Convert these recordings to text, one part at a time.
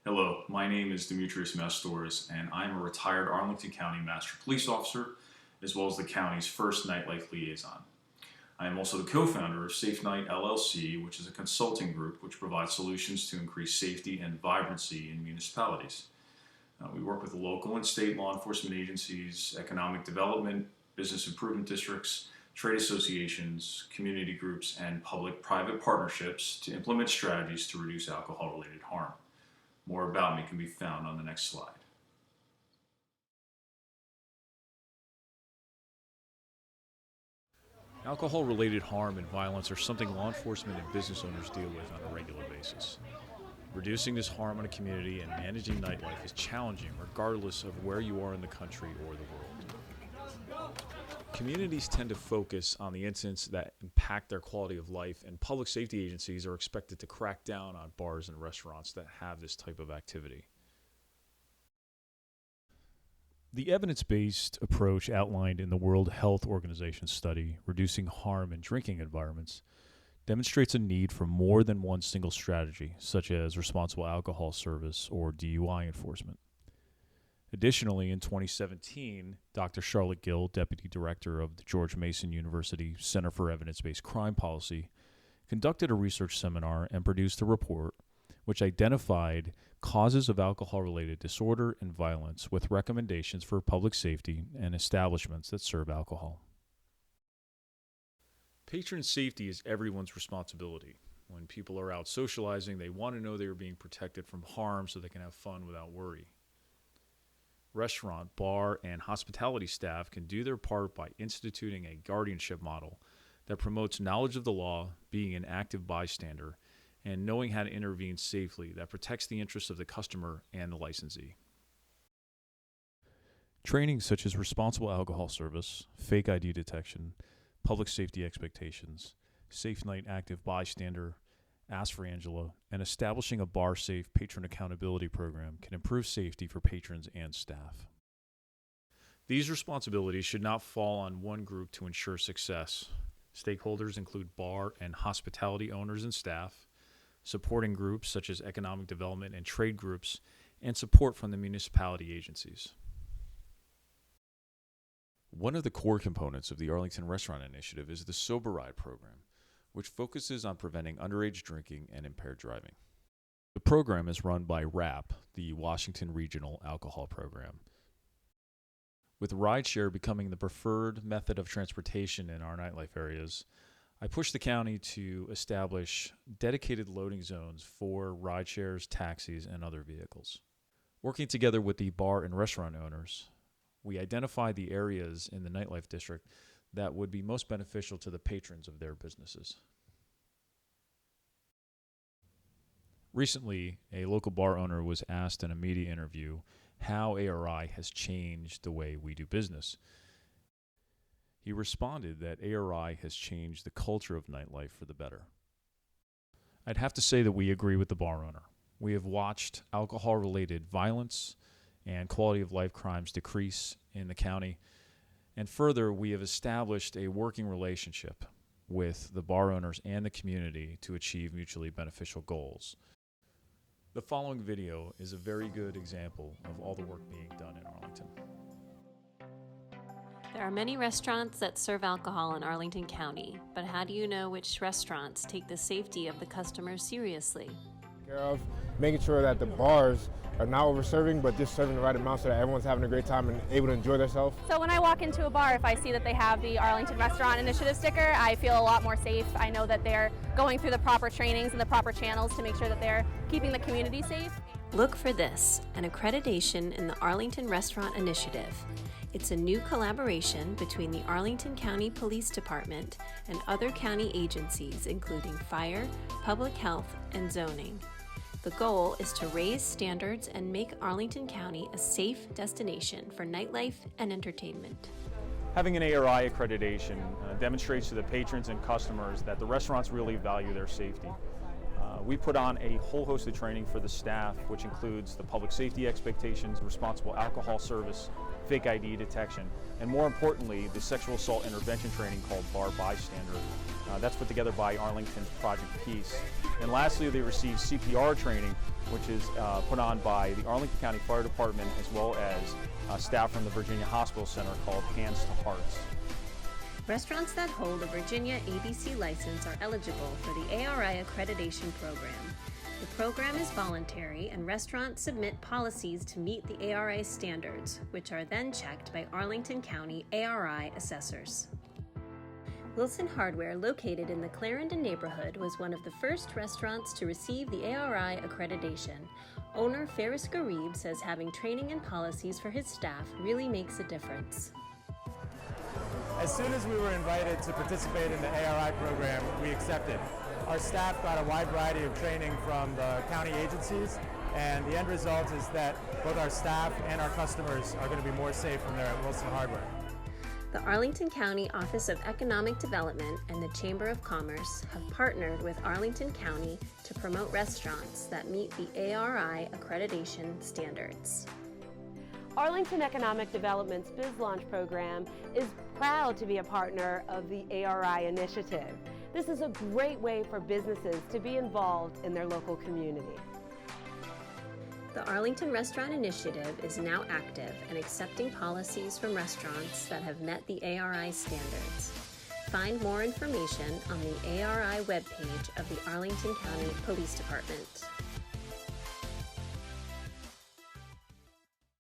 Hello, my name is Demetrius Mastores, and I am a retired Arlington County Master Police Officer, as well as the county's first nightlife liaison. I am also the co-founder of Safe Night LLC, which is a consulting group which provides solutions to increase safety and vibrancy in municipalities. We work with local and state law enforcement agencies, economic development, business improvement districts, trade associations, community groups, and public-private partnerships to implement strategies to reduce alcohol-related harm. More about me can be found on the next slide. Alcohol-related harm and violence are something law enforcement and business owners deal with on a regular basis. Reducing this harm in a community and managing nightlife is challenging regardless of where you are in the country or the world. Communities tend to focus on the incidents that impact their quality of life, and public safety agencies are expected to crack down on bars and restaurants that have this type of activity. The evidence-based approach outlined in the World Health Organization study, Reducing Harm in Drinking Environments, demonstrates a need for more than one single strategy, such as responsible alcohol service or DUI enforcement. Additionally, in 2017, Dr. Charlotte Gill, Deputy Director of the George Mason University Center for Evidence-Based Crime Policy, conducted a research seminar and produced a report which identified causes of alcohol-related disorder and violence with recommendations for public safety and establishments that serve alcohol. Patron safety is everyone's responsibility. When people are out socializing, they want to know they are being protected from harm so they can have fun without worry. Restaurant, bar, and hospitality staff can do their part by instituting a guardianship model that promotes knowledge of the law, being an active bystander, and knowing how to intervene safely that protects the interests of the customer and the licensee. Training such as responsible alcohol service, fake ID detection, public safety expectations, Safe Night active bystander, Ask for Angela, and establishing a bar-safe patron accountability program can improve safety for patrons and staff. These responsibilities should not fall on one group to ensure success. Stakeholders include bar and hospitality owners and staff, supporting groups such as economic development and trade groups, and support from the municipality agencies. One of the core components of the Arlington Restaurant Initiative is the Sober Ride program, which focuses on preventing underage drinking and impaired driving. The program is run by WRAP, the Washington Regional Alcohol Program. With rideshare becoming the preferred method of transportation in our nightlife areas, I pushed the county to establish dedicated loading zones for rideshares, taxis, and other vehicles. Working together with the bar and restaurant owners, we identified the areas in the nightlife district that would be most beneficial to the patrons of their businesses. Recently, a local bar owner was asked in a media interview how ARI has changed the way we do business. He responded that ARI has changed the culture of nightlife for the better. I'd have to say that we agree with the bar owner. We have watched alcohol-related violence and quality of life crimes decrease in the county. And further, we have established a working relationship with the bar owners and the community to achieve mutually beneficial goals. The following video is a very good example of all the work being done in Arlington. There are many restaurants that serve alcohol in Arlington County, but how do you know which restaurants take the safety of the customers seriously? Care of making sure that the bars are not over-serving, but just serving the right amount so that everyone's having a great time and able to enjoy themselves. So when I walk into a bar, if I see that they have the Arlington Restaurant Initiative sticker, I feel a lot more safe. I know that they're going through the proper trainings and the proper channels to make sure that they're keeping the community safe. Look for this, an accreditation in the Arlington Restaurant Initiative. It's a new collaboration between the Arlington County Police Department and other county agencies, including fire, public health, and zoning. The goal is to raise standards and make Arlington County a safe destination for nightlife and entertainment. Having an ARI accreditation demonstrates to the patrons and customers that the restaurants really value their safety. We put on a whole host of training for the staff, which includes the public safety expectations, responsible alcohol service, fake ID detection, and more importantly, the sexual assault intervention training called Bar Bystander. That's put together by Arlington's Project Peace. And lastly, they receive CPR training, which is put on by the Arlington County Fire Department as well as staff from the Virginia Hospital Center called Hands to Hearts. Restaurants that hold a Virginia ABC license are eligible for the ARI accreditation program. The program is voluntary, and restaurants submit policies to meet the ARI standards, which are then checked by Arlington County ARI assessors. Wilson Hardware, located in the Clarendon neighborhood, was one of the first restaurants to receive the ARI accreditation. Owner Faris Garib says having training and policies for his staff really makes a difference. As soon as we were invited to participate in the ARI program, we accepted. Our staff got a wide variety of training from the county agencies, and the end result is that both our staff and our customers are going to be more safe when they're at Wilson Hardware. The Arlington County Office of Economic Development and the Chamber of Commerce have partnered with Arlington County to promote restaurants that meet the ARI accreditation standards. Arlington Economic Development's Biz Launch program is proud to be a partner of the ARI initiative. This is a great way for businesses to be involved in their local community. The Arlington Restaurant Initiative is now active and accepting policies from restaurants that have met the ARI standards. Find more information on the ARI webpage of the Arlington County Police Department.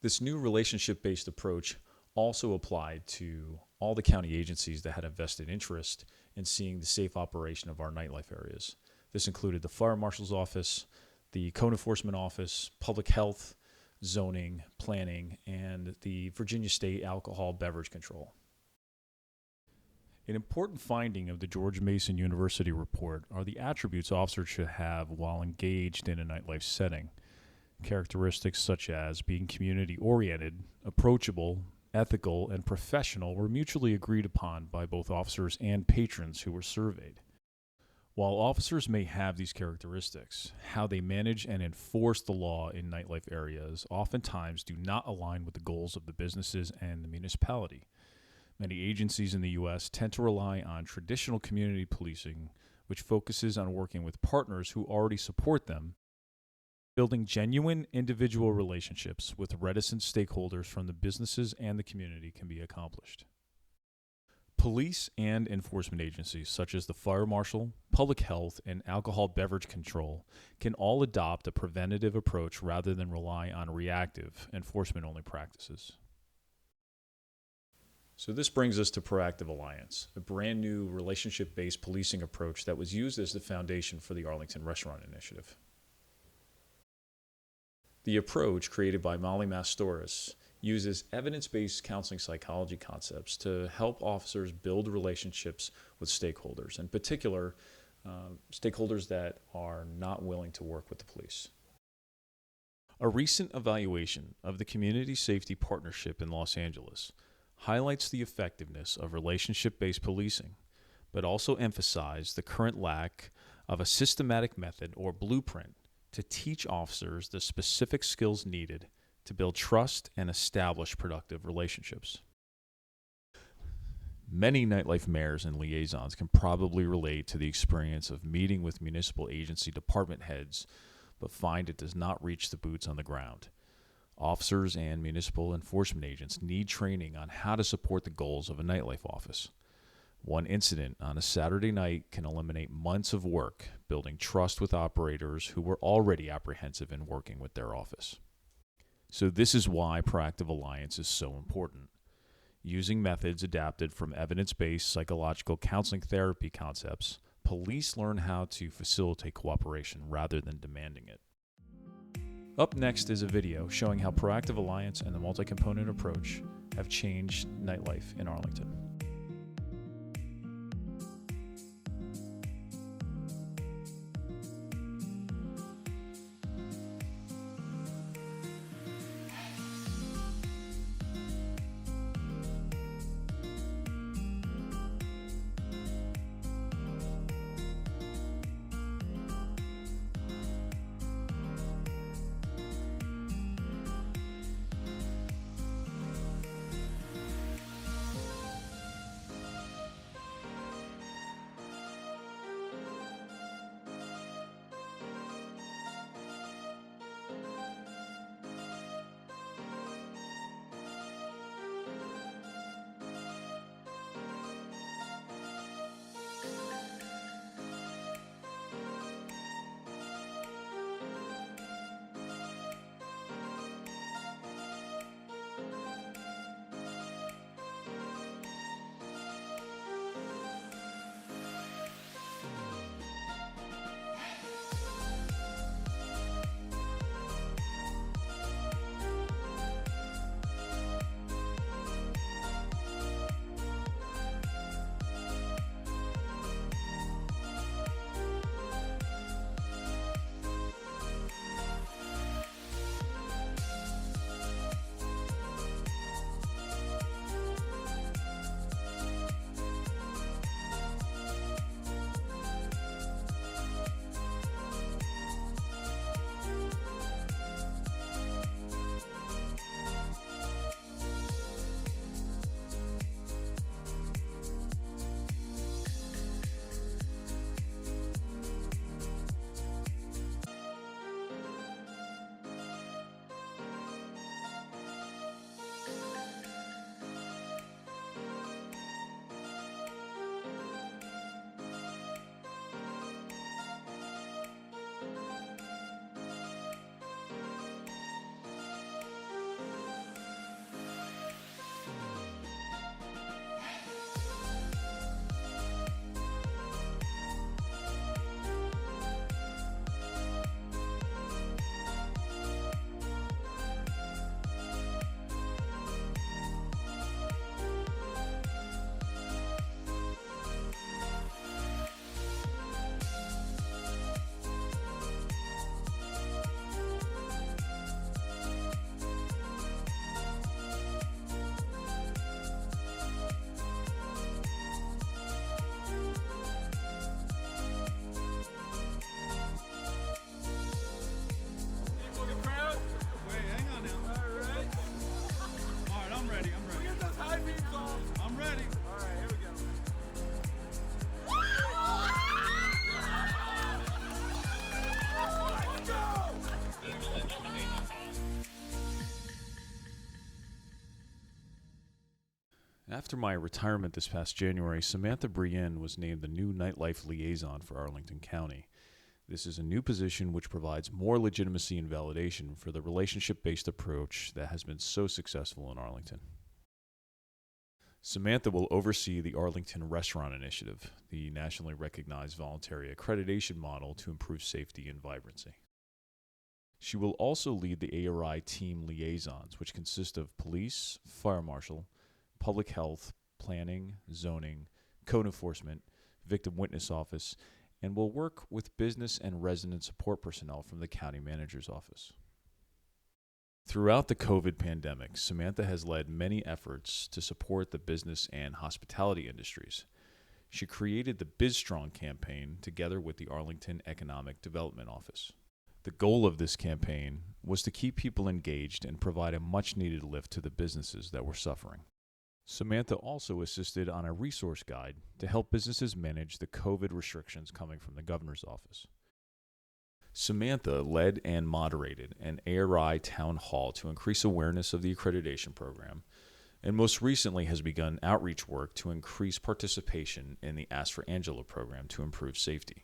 This new relationship-based approach also applied to all the county agencies that had a vested interest in seeing the safe operation of our nightlife areas. This included the Fire Marshal's Office, the Code Enforcement Office, Public Health, Zoning, Planning, and the Virginia State Alcohol Beverage Control. An important finding of the George Mason University report are the attributes officers should have while engaged in a nightlife setting. Characteristics such as being community-oriented, approachable, ethical, and professional were mutually agreed upon by both officers and patrons who were surveyed. While officers may have these characteristics, how they manage and enforce the law in nightlife areas oftentimes do not align with the goals of the businesses and the municipality. Many agencies in the U.S. tend to rely on traditional community policing, which focuses on working with partners who already support them. Building genuine individual relationships with reticent stakeholders from the businesses and the community can be accomplished. Police and enforcement agencies such as the Fire Marshal, Public Health, and Alcohol Beverage Control can all adopt a preventative approach rather than rely on reactive enforcement-only practices. So this brings us to Proactive Alliance, a brand new relationship-based policing approach that was used as the foundation for the Arlington Restaurant Initiative. The approach, created by Molly Mastoris, uses evidence-based counseling psychology concepts to help officers build relationships with stakeholders, in particular, stakeholders that are not willing to work with the police. A recent evaluation of the Community Safety Partnership in Los Angeles highlights the effectiveness of relationship-based policing, but also emphasized the current lack of a systematic method or blueprint to teach officers the specific skills needed to build trust and establish productive relationships. Many nightlife mayors and liaisons can probably relate to the experience of meeting with municipal agency department heads, but find it does not reach the boots on the ground. Officers and municipal enforcement agents need training on how to support the goals of a nightlife office. One incident on a Saturday night can eliminate months of work building trust with operators who were already apprehensive in working with their office. So this is why Proactive Alliance is so important. Using methods adapted from evidence-based psychological counseling therapy concepts, police learn how to facilitate cooperation rather than demanding it. Up next is a video showing how Proactive Alliance and the multi-component approach have changed nightlife in Arlington. After my retirement this past January, Samantha Brienne was named the new nightlife liaison for Arlington County. This is a new position which provides more legitimacy and validation for the relationship-based approach that has been so successful in Arlington. Samantha will oversee the Arlington Restaurant Initiative, the nationally recognized voluntary accreditation model to improve safety and vibrancy. She will also lead the ARI team liaisons, which consist of police, fire marshal, public health, planning, zoning, code enforcement, victim witness office, and will work with business and resident support personnel from the county manager's office. Throughout the COVID pandemic, Samantha has led many efforts to support the business and hospitality industries. She created the BizStrong campaign together with the Arlington Economic Development Office. The goal of this campaign was to keep people engaged and provide a much-needed lift to the businesses that were suffering. Samantha also assisted on a resource guide to help businesses manage the COVID restrictions coming from the governor's office. Samantha led and moderated an ARI town hall to increase awareness of the accreditation program, and most recently has begun outreach work to increase participation in the Ask for Angela program to improve safety.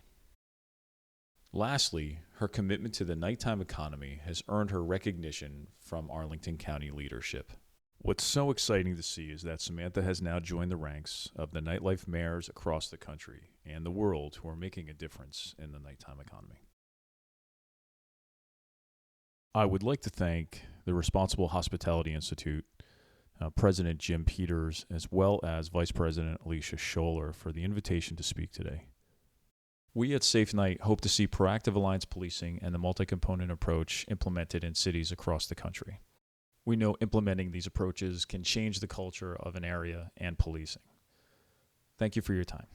Lastly, her commitment to the nighttime economy has earned her recognition from Arlington County leadership. What's so exciting to see is that Samantha has now joined the ranks of the nightlife mayors across the country and the world who are making a difference in the nighttime economy. I would like to thank the Responsible Hospitality Institute, President Jim Peters, as well as Vice President Alicia Scholler for the invitation to speak today. We at Safe Night hope to see proactive alliance policing and the multi-component approach implemented in cities across the country. We know implementing these approaches can change the culture of an area and policing. Thank you for your time.